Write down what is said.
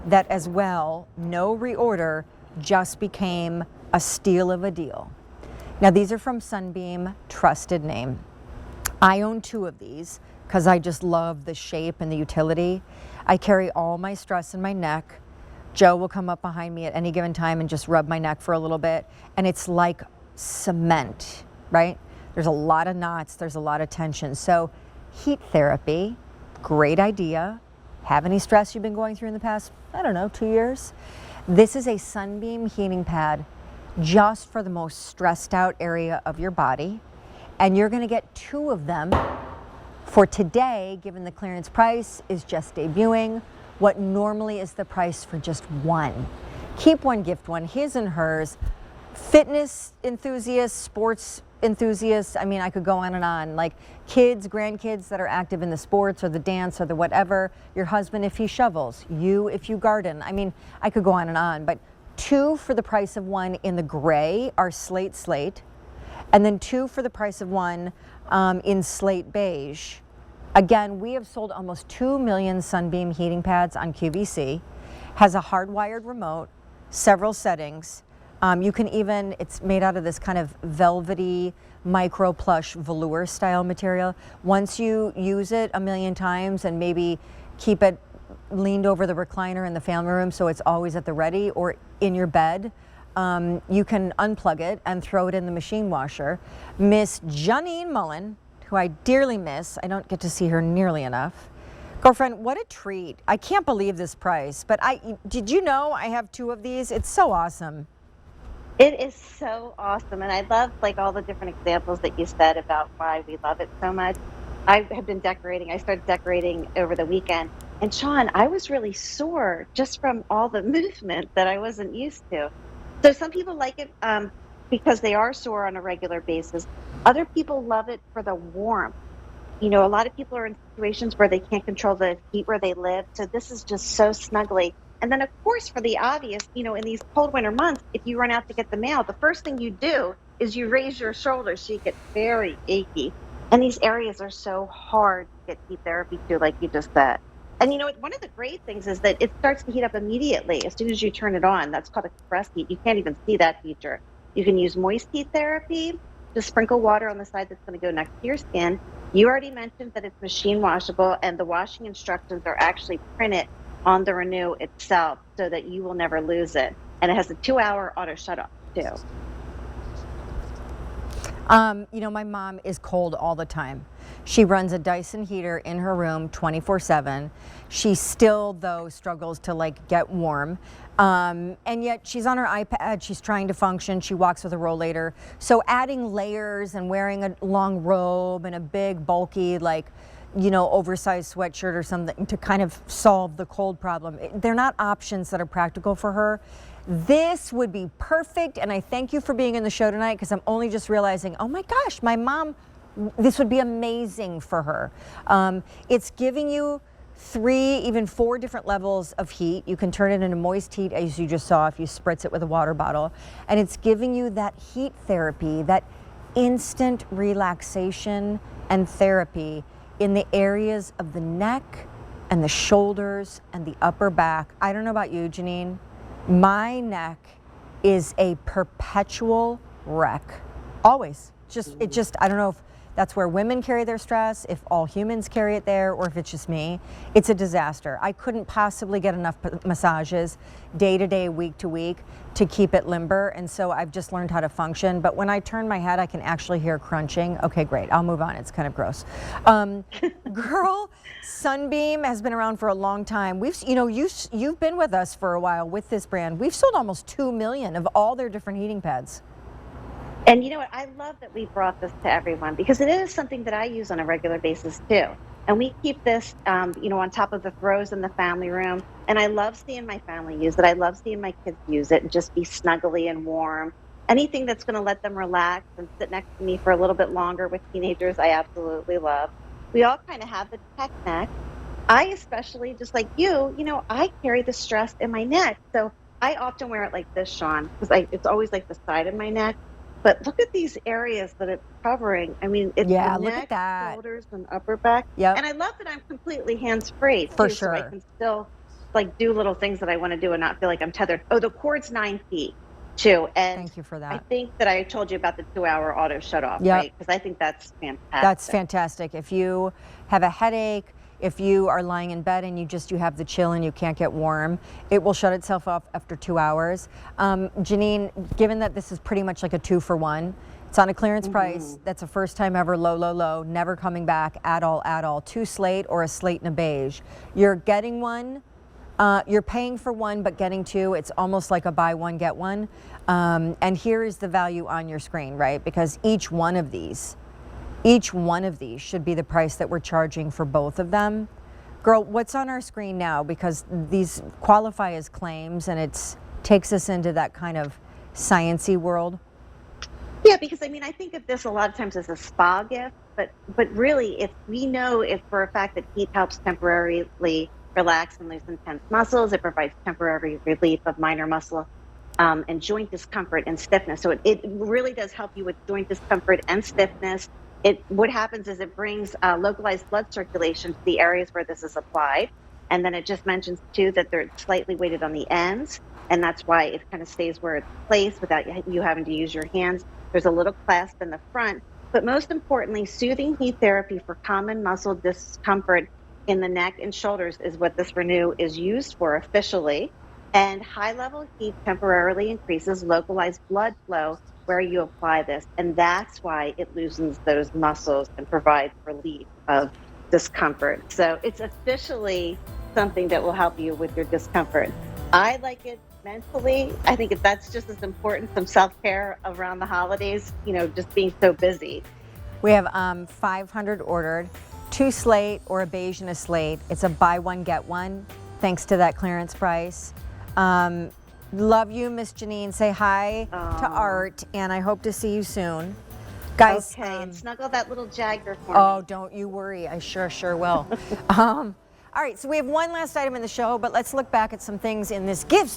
that as well, no reorder, just became a steal of a deal. Now these are from Sunbeam, trusted name. I own 2 of these because I just love the shape and the utility. I carry all my stress in my neck. Joe will come up behind me at any given time and just rub my neck for a little bit, and it's like cement, right? There's a lot of knots, there's a lot of tension. So heat therapy, great idea. Have any stress you've been going through in the past, I don't know, 2 years? This is a Sunbeam heating pad just for the most stressed out area of your body. And you're gonna get 2 of them for today, given the clearance price is just debuting, what normally is the price for just 1. Keep one, gift one, his and hers. Fitness enthusiasts, sports enthusiasts, I mean, I could go on and on. Like kids, grandkids that are active in the sports or the dance or the whatever, your husband if he shovels, you if you garden. I mean, I could go on and on, but 2 for the price of 1 in the gray are slate, and then 2 for the price of 1 in slate beige. Again, we have sold almost 2 million Sunbeam heating pads on QVC. Has a hardwired remote, several settings. You can even, it's made out of this kind of velvety micro plush velour style material. Once you use it a million times and maybe keep it leaned over the recliner in the family room so it's always at the ready or in your bed, you can unplug it and throw it in the machine washer. Miss Janine Mullen, who I dearly miss, I don't get to see her nearly enough. Girlfriend, what a treat. I can't believe this price, but did you know I have 2 of these? It's so awesome. It is so awesome. And I love like all the different examples that you said about why we love it so much. I have been decorating. I started decorating over the weekend. And Sean, I was really sore just from all the movement that I wasn't used to. So some people like it because they are sore on a regular basis. Other people love it for the warmth. You know, a lot of people are in situations where they can't control the heat where they live. So this is just so snuggly. And then, of course, for the obvious, you know, in these cold winter months, if you run out to get the mail, the first thing you do is you raise your shoulders so you get very achy. And these areas are so hard to get heat therapy to, like you just said. And, you know, one of the great things is that it starts to heat up immediately as soon as you turn it on. That's called express heat. You can't even see that feature. You can use moist heat therapy, just sprinkle water on the side that's going to go next to your skin. You already mentioned that it's machine washable, and the washing instructions are actually printed on the Renue itself so that you will never lose it. And it has a 2-hour auto shut off too. You know, my mom is cold all the time. She runs a Dyson heater in her room 24/7. She still, though, struggles to like get warm. And yet she's on her iPad, she's trying to function, she walks with a rollator. So adding layers and wearing a long robe and a big bulky, like, you know, oversized sweatshirt or something to kind of solve the cold problem, they're not options that are practical for her. This would be perfect, and I thank you for being in the show tonight because I'm only just realizing, oh my gosh, my mom, this would be amazing for her. It's giving you 3, even 4 different levels of heat. You can turn it into moist heat, as you just saw, if you spritz it with a water bottle. And it's giving you that heat therapy, that instant relaxation and therapy in the areas of the neck and the shoulders and the upper back. I don't know about you, Janine. My neck is a perpetual wreck. Always. I don't know if that's where women carry their stress, if all humans carry it there, or if it's just me. It's a disaster. I couldn't possibly get enough massages day to day, week to week to keep it limber. And so I've just learned how to function. But when I turn my head, I can actually hear crunching. Okay, great. I'll move on. It's kind of gross. Girl, Sunbeam has been around for a long time. You've been with us for a while with this brand. We've sold almost 2 million of all their different heating pads. And you know what? I love that we brought this to everyone because it is something that I use on a regular basis too. And we keep this, on top of the throws in the family room. And I love seeing my family use it. I love seeing my kids use it and just be snuggly and warm. Anything that's going to let them relax and sit next to me for a little bit longer with teenagers, I absolutely love. We all kind of have the tech neck. I especially, just like you, I carry the stress in my neck. So I often wear it like this, Sean, because it's always like the side of my neck. But look at these areas that it's covering. I mean, it's the neck, shoulders, and upper back. Yep. And I love that I'm completely hands-free, For too, sure. so I can still like do little things that I want to do and not feel like I'm tethered. Oh, the cord's 9 feet too. And Thank you for I that. think that I told you about the 2-hour auto shut off, Yep. right? Because I think that's fantastic. That's fantastic. If you have a headache, if you are lying in bed and you have the chill and you can't get warm, it will shut itself off after 2 hours. Janine, given that this is pretty much like a 2-for-1, it's on a clearance price. That's a first time ever low, never coming back at all. 2 slate or a slate and a beige. You're getting one. You're paying for one, but getting 2, it's almost like a buy one, get one. And here is the value on your screen, right? Because each one of these should be the price that we're charging for both of them. Girl, what's on our screen now? Because these qualify as claims and it takes us into that kind of science-y world. Yeah, because I mean, I think of this a lot of times as a spa gift, but really, if we know if for a fact that heat helps temporarily relax and loosen tense muscles, it provides temporary relief of minor muscle and joint discomfort and stiffness. So it really does help you with joint discomfort and stiffness. What happens is it brings localized blood circulation to the areas where this is applied. And then it just mentions too that they're slightly weighted on the ends. And that's why it kind of stays where it's placed without you having to use your hands. There's a little clasp in the front, but most importantly, soothing heat therapy for common muscle discomfort in the neck and shoulders is what this Renue is used for officially. And high level heat temporarily increases localized blood flow where you apply this. And that's why it loosens those muscles and provides relief of discomfort. So it's officially something that will help you with your discomfort. I like it mentally. I think that's just as important, some self-care around the holidays, just being so busy. We have 500 ordered, 2 slate or a beige and a slate. It's a buy one, get one, thanks to that clearance price. Love you, Miss Janine. Say hi to Art, and I hope to see you soon. Guys, okay, and snuggle that little Jagger for me. Oh, don't you worry. I sure will. All right, so we have one last item in the show, but let's look back at some things in this gifts